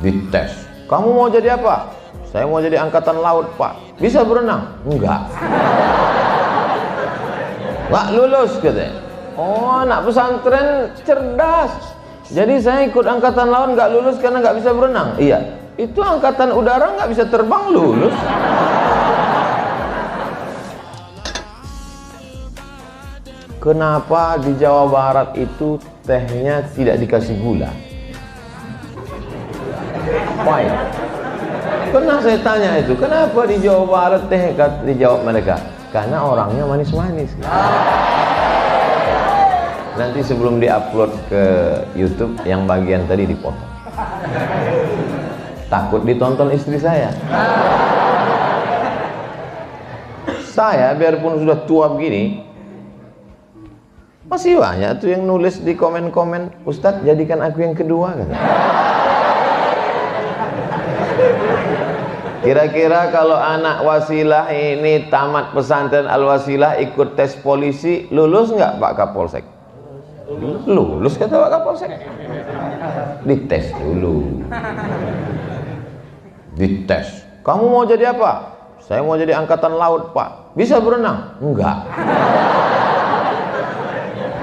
Dites. Kamu mau jadi apa? Saya mau jadi angkatan laut, Pak. Bisa berenang? Enggak. Nggak lulus katanya. Oh, anak pesantren cerdas. Jadi saya ikut angkatan laut nggak lulus karena nggak bisa berenang. Iya. Itu angkatan udara nggak bisa terbang lulus. Kenapa di Jawa Barat itu tehnya tidak dikasih gula? Why? Pernah saya tanya itu, kenapa di Jawa Barat teh? Dijawab mereka, karena orangnya manis-manis. Nanti sebelum diupload ke YouTube, yang bagian tadi dipotong. Takut ditonton istri saya. Saya biarpun sudah tua begini, masih banyak tuh yang nulis di komen-komen, Ustadz jadikan aku yang kedua kan. Kira-kira kalau anak Wasilah ini tamat pesantren Al-Wasilah ikut tes polisi, lulus nggak Pak Kapolsek? Lulus kata Pak Kapolsek. Dites dulu. Dites. Kamu mau jadi apa? Saya mau jadi angkatan laut, Pak. Bisa berenang? Enggak.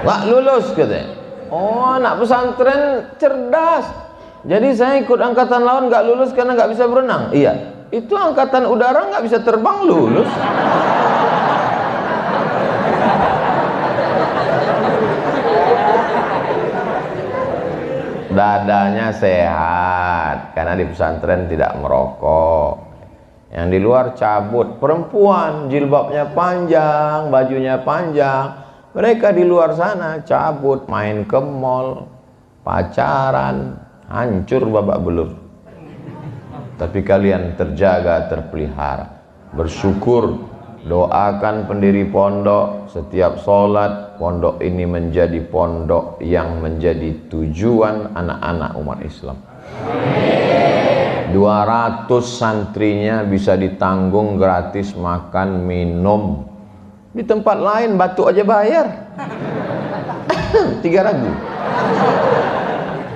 Nggak lulus katanya. Oh, anak pesantren cerdas. Jadi saya ikut angkatan laut nggak lulus karena nggak bisa berenang. Iya. Itu angkatan udara nggak bisa terbang lulus. Dadanya sehat karena di pesantren tidak merokok. Yang di luar cabut. Perempuan jilbabnya panjang, bajunya panjang. Mereka di luar sana cabut, main ke mall, pacaran, hancur babak belur. Tapi kalian terjaga, terpelihara. Bersyukur, doakan pendiri pondok, setiap sholat, pondok ini menjadi pondok yang menjadi tujuan anak-anak umat Islam. 200 santrinya bisa ditanggung gratis makan, minum. Di tempat lain batuk aja bayar. 3.000.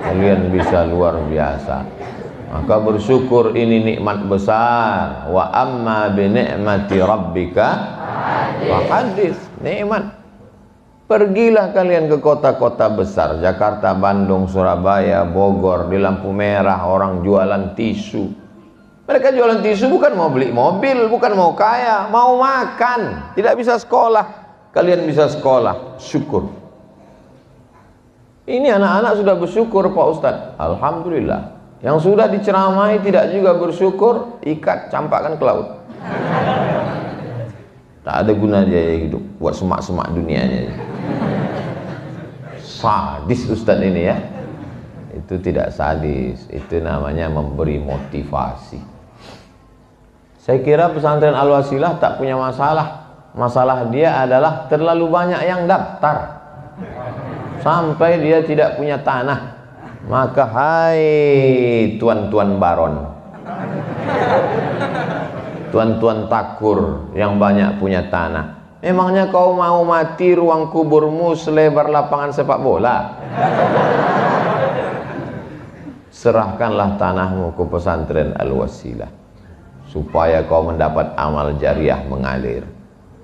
Kalian bisa luar biasa. Maka bersyukur, ini nikmat besar. Wa amma bi ni'mati rabbika fahadits. Nikmat. Pergilah kalian ke kota-kota besar, Jakarta, Bandung, Surabaya, Bogor. Di lampu merah orang jualan tisu. Mereka jualan tisu bukan mau beli mobil, bukan mau kaya, mau makan. Tidak bisa sekolah. Kalian bisa sekolah. Syukur. Ini anak-anak sudah bersyukur Pak Ustadz. Alhamdulillah. Yang sudah diceramai tidak juga bersyukur, ikat, campakkan ke laut. Tak ada guna dia hidup, buat semak-semak dunianya. Sadis Ustadz ini ya. Itu tidak sadis, itu namanya memberi motivasi. Saya kira pesantren Al-Wasilah tak punya masalah. Masalah dia adalah terlalu banyak yang daftar sampai dia tidak punya tanah. Maka hai tuan-tuan baron, tuan-tuan takur yang banyak punya tanah, memangnya kau mau mati ruang kuburmu selebar lapangan sepak bola? Serahkanlah tanahmu ke pesantren Al-Wasilah supaya kau mendapat amal jariah mengalir.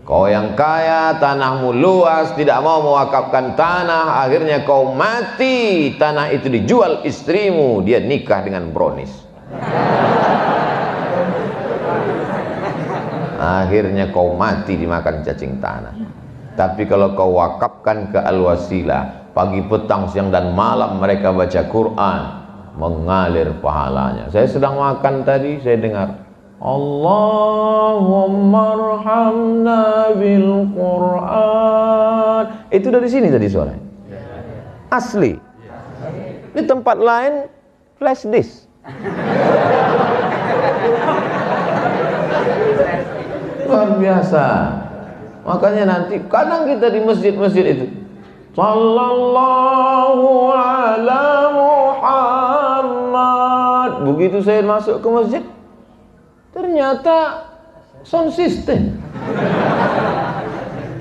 Kau yang kaya, tanahmu luas, tidak mau mewakafkan tanah, akhirnya kau mati, tanah itu dijual istrimu, dia nikah dengan brownies. Akhirnya kau mati dimakan cacing tanah. Tapi kalau kau wakafkan ke Al-Wasilah, pagi, petang, siang dan malam mereka baca Quran, mengalir pahalanya. Saya sedang makan tadi, saya dengar Allahumma arhamna bil Quran. Itu dari sini tadi suara. Asli. Di tempat lain flash disk. Luar biasa. Makanya nanti kadang kita di masjid-masjid itu sallallahu ala Muhammad. Begitu saya masuk ke masjid, ternyata sound system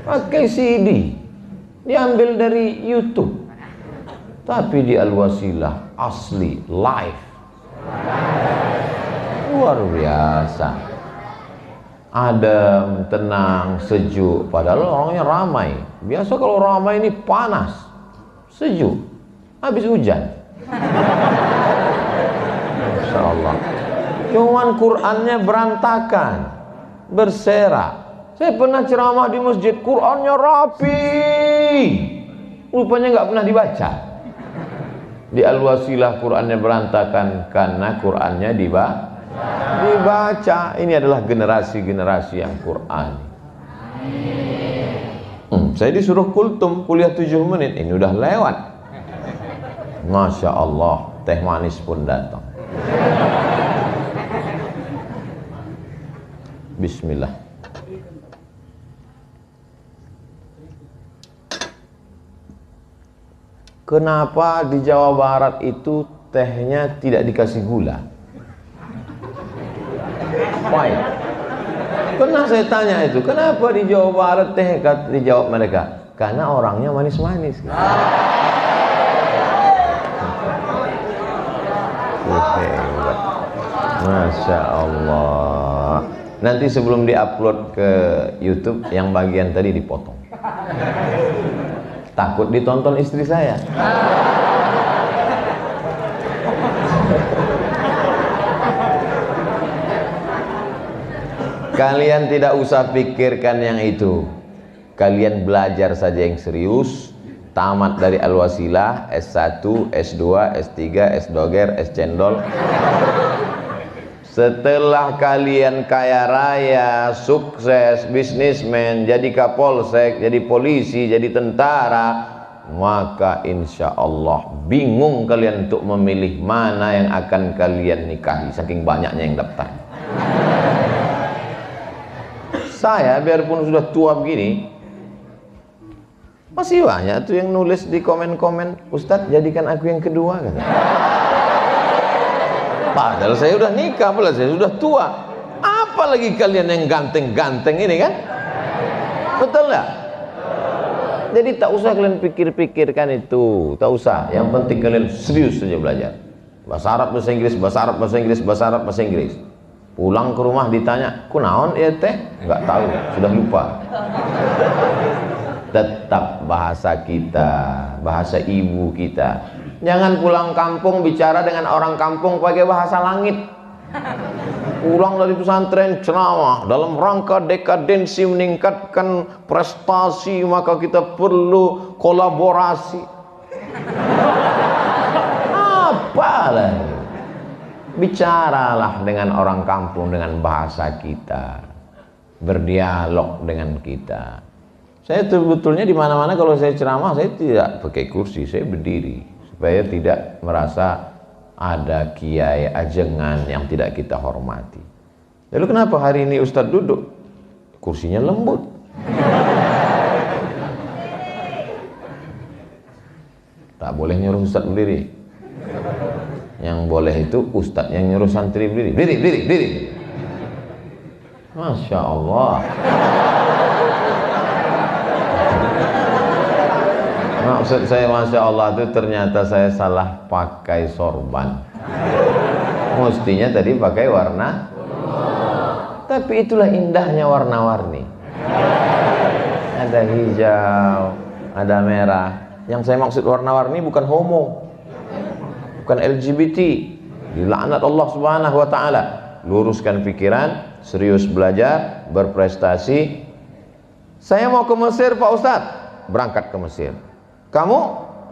pakai CD diambil dari YouTube, tapi di Al-Wasilah asli live Luar biasa. Adem, tenang, sejuk. Padahal orangnya ramai. Biasa kalau ramai ini panas, sejuk, habis hujan. Masya Allah. Cuman Qurannya berantakan, berserak. Saya pernah ceramah di masjid, Qurannya rapi, rupanya nggak pernah dibaca. Di Al-Wasilah Qurannya berantakan karena Qurannya dibaca. Ini adalah generasi-generasi yang Quran. Saya disuruh kultum kuliah 7 menit, ini udah lewat. Masya Allah, teh manis pun datang. Bismillah. Kenapa di Jawa Barat itu tehnya tidak dikasih gula? Why? Pernah saya tanya itu, kenapa di Jawa Barat teh? Dijawab mereka, karena orangnya manis-manis. Masya Allah. Nanti sebelum diupload ke YouTube, yang bagian tadi dipotong. Takut ditonton istri saya. Kalian tidak usah pikirkan yang itu. Kalian belajar saja yang serius. Tamat dari Al-Wasilah, S1, S2, S3, S-Doger, S-Cendol. Setelah kalian kaya raya, sukses, bisnismen, jadi kapolsek, jadi polisi, jadi tentara, maka insya Allah bingung kalian untuk memilih mana yang akan kalian nikahi, saking banyaknya yang daftar. Saya biarpun sudah tua begini, masih banyak tuh yang nulis di komen-komen, Ustadz jadikan aku yang kedua, kata. Padahal saya udah nikah, padahal saya sudah tua. Apalagi kalian yang ganteng-ganteng ini kan? Betul nggak? Jadi tak usah kalian pikir-pikirkan itu, tak usah. Yang penting kalian serius saja belajar. Bahasa Arab, bahasa Inggris, bahasa Arab, bahasa Inggris, bahasa Arab, bahasa Inggris. Pulang ke rumah ditanya, kunaon ya teh? Nggak tahu, sudah lupa. Tetap bahasa kita, bahasa ibu kita. Jangan pulang kampung bicara dengan orang kampung pakai bahasa langit. Pulang dari pesantren ceramah dalam rangka dekadensi meningkatkan prestasi, maka kita perlu kolaborasi. Apalah? Bicaralah dengan orang kampung dengan bahasa kita. Berdialog dengan kita. Saya sebetulnya di mana-mana kalau saya ceramah saya tidak pakai kursi, saya berdiri. Supaya tidak merasa ada kiai ajengan yang tidak kita hormati. Lalu kenapa hari ini Ustadz duduk? Kursinya lembut. Tak boleh nyuruh Ustadz berdiri. Yang boleh itu Ustadz yang nyuruh santri berdiri. Berdiri. Masya Allah. Maksud saya Masya Allah itu ternyata saya salah pakai sorban. Mestinya tadi pakai warna. Tapi itulah indahnya warna-warni. Ada hijau, ada merah. Yang saya maksud warna-warni bukan homo, bukan LGBT. Dilaknat Allah Subhanahu wa ta'ala. Luruskan pikiran, serius belajar, berprestasi. Saya mau ke Mesir Pak Ustadz. Berangkat ke Mesir. Kamu?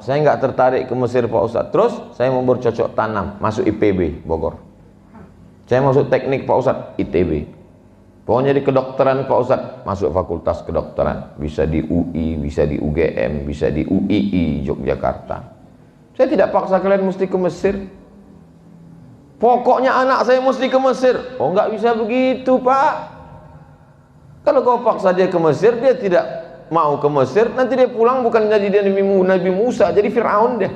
Saya nggak tertarik ke Mesir Pak Ustadz. Terus saya mau bercocok tanam, masuk IPB Bogor. Saya masuk teknik Pak Ustadz, ITB. Pokoknya di kedokteran Pak Ustadz, masuk fakultas kedokteran. Bisa di UI, bisa di UGM, bisa di UII Yogyakarta. Saya tidak paksa kalian mesti ke Mesir. Pokoknya anak saya mesti ke Mesir. Oh nggak bisa begitu Pak. Kalau kau paksa dia ke Mesir, dia tidak mau ke Mesir, nanti dia pulang bukan jadi dia Nabi Musa, jadi Fir'aun dia.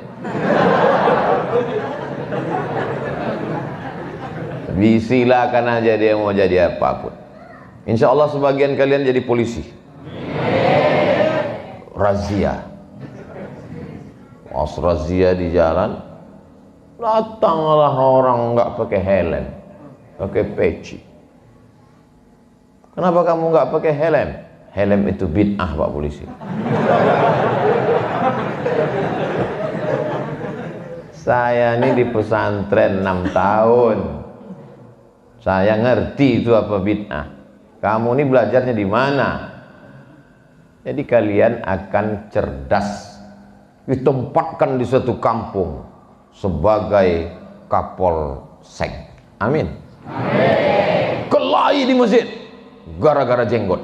Silakan aja dia mau jadi apapun. Insya Allah sebagian kalian jadi polisi. Razia. Pas razia di jalan, Datanglah orang nggak pakai helm, pakai peci. Kenapa kamu nggak pakai helm? Helm itu bid'ah, Pak Polisi. Saya ini di pesantren 6 tahun. Saya ngerti itu apa bid'ah. Kamu ini belajarnya di mana? Jadi kalian akan cerdas, ditempatkan di suatu kampung sebagai kapolsek. Amin. Amin. Kelahi di masjid gara-gara jenggot.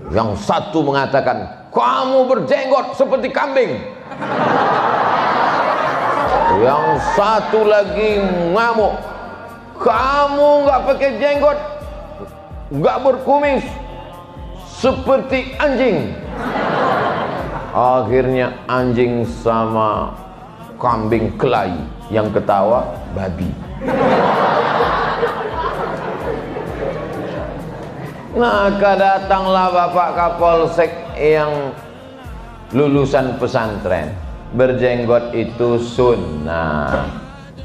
Yang satu mengatakan, kamu berjenggot seperti kambing. Yang satu lagi ngamuk, kamu nggak pakai jenggot, nggak berkumis, seperti anjing. Akhirnya anjing sama kambing kelahi, yang ketawa babi. Maka datanglah Bapak Kapolsek yang lulusan pesantren. Berjenggot itu sunnah,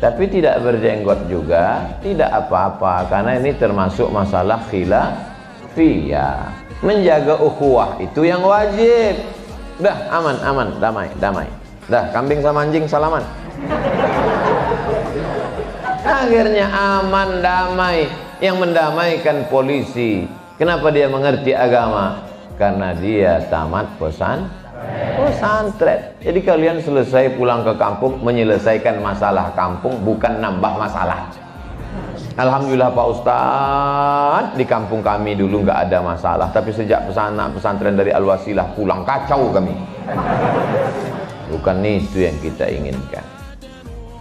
tapi tidak berjenggot juga tidak apa-apa, karena ini termasuk masalah khilafiyah. Menjaga ukhuwah itu yang wajib. Dah aman, aman, damai, damai. Dah kambing sama anjing salaman. Akhirnya aman, damai. Yang mendamaikan polisi. Kenapa dia mengerti agama? Karena dia tamat pesantren. Jadi kalian selesai pulang ke kampung menyelesaikan masalah kampung, bukan nambah masalah. Alhamdulillah Pak Ustadz, di kampung kami dulu nggak ada masalah, tapi sejak pesantren dari Al-Wasilah pulang kacau kami. Bukan itu yang kita inginkan.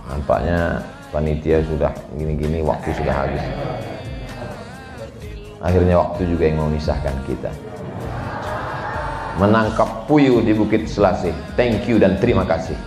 Nampaknya panitia sudah gini-gini, waktu sudah habis. Akhirnya waktu juga yang memisahkan kita. Menangkap puyuh di Bukit Selasih. Thank you dan terima kasih.